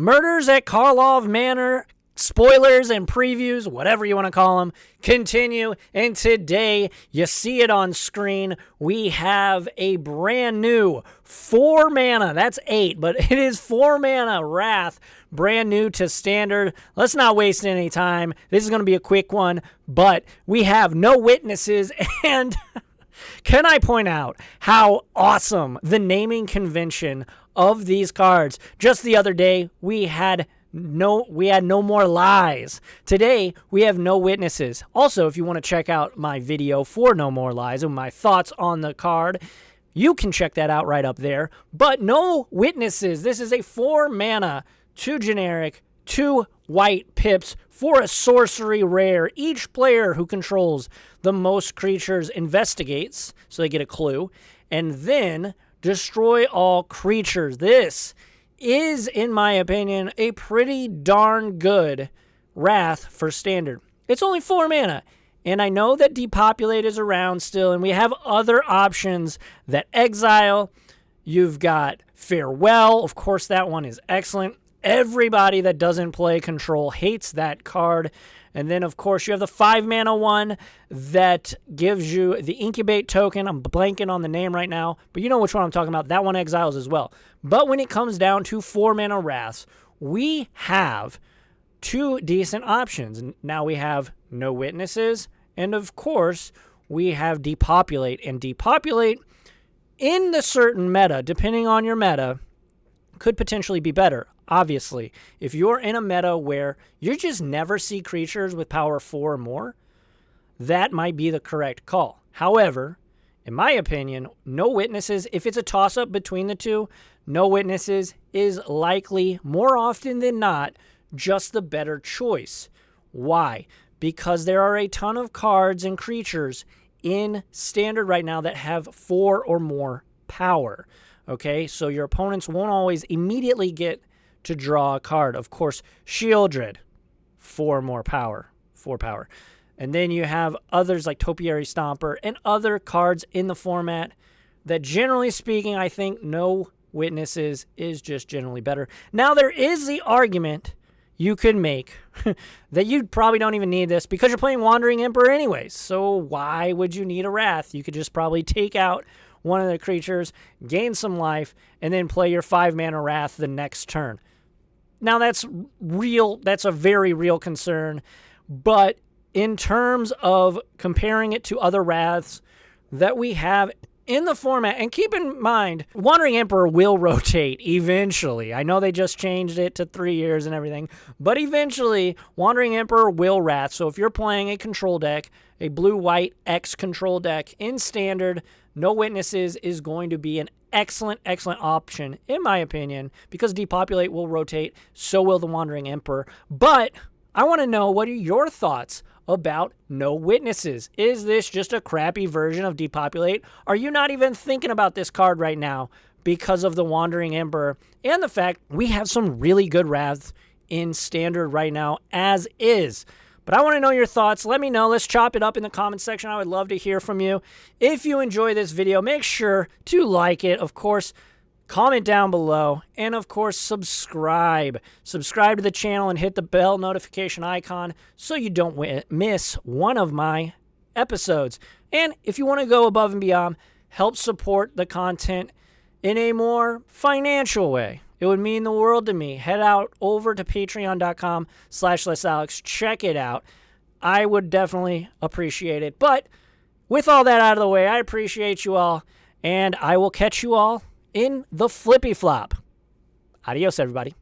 Murders at Karlov Manor, spoilers and previews, whatever you want to call them, continue. And today, you see it on screen, we have a brand new 4 mana, that's 8, but it is 4 mana Wrath, brand new to standard. Let's not waste any time. This is going to be a quick one, but we have no witnesses, and can I point out how awesome the naming convention of these cards? Just the other day, we had no more lies. Today, we have no witnesses. Also, if you want to check out my video for No More Lies and my thoughts on the card, you can check that out right up there. But no witnesses. This is a 4 mana, 2 generic, 2 white pips for a sorcery rare. Each player who controls the most creatures investigates, so they get a clue, and then destroy all creatures. This is, in my opinion, a pretty darn good Wrath for standard. It's only 4 mana, and I know that Depopulate is around still, and we have other options that exile. You've got Farewell. Of course, that one is excellent. Everybody that doesn't play Control hates that card. And then, of course, you have the 5 mana one that gives you the Incubate token. I'm blanking on the name right now, but you know which one I'm talking about. That one exiles as well. But when it comes down to 4 mana Wraths, we have 2 decent options. Now we have no witnesses, and of course, we have Depopulate. And Depopulate, in the certain meta, depending on your meta, could potentially be better. Obviously, if you're in a meta where you just never see creatures with power 4 or more, that might be the correct call. However, in my opinion, no witnesses, if it's a toss-up between the two, no witnesses is likely, more often than not, just the better choice. Why? Because there are a ton of cards and creatures in standard right now that have 4 or more power. Okay, so your opponents won't always immediately get to draw a card. Of course, Shieldred, 4 more power, 4 power. And then you have others like Topiary Stomper and other cards in the format that, generally speaking, I think no witnesses is just generally better. Now, there is the argument you could make that you probably don't even need this because you're playing Wandering Emperor anyways. So why would you need a Wrath? You could just probably take out one of the creatures, gain some life, and then play your 5 mana Wrath the next turn. Now, that's real. That's a very real concern. But in terms of comparing it to other Wraths that we have in the format, and keep in mind, Wandering Emperor will rotate eventually. I know they just changed it to 3 years and everything, but eventually, Wandering Emperor will Wrath. So if you're playing a control deck, a blue-white X control deck in standard, no witnesses is going to be an excellent option, in my opinion, because Depopulate will rotate, so will the Wandering Emperor. But I want to know, what are your thoughts about no witnesses? Is this just a crappy version of Depopulate? Are you not even thinking about this card right now because of the Wandering Emperor and the fact we have some really good Wraths in standard right now as is? But I want to know your thoughts. Let me know. Let's chop it up in the comment section. I would love to hear from you. If you enjoy this video, make sure to like it. Of course, comment down below. And of course, subscribe. Subscribe to the channel and hit the bell notification icon so you don't miss one of my episodes. And if you want to go above and beyond, help support the content in a more financial way, it would mean the world to me. Head out over to patreon.com/lessalex. Check it out. I would definitely appreciate it. But with all that out of the way, I appreciate you all, and I will catch you all in the flippy flop. Adios, everybody.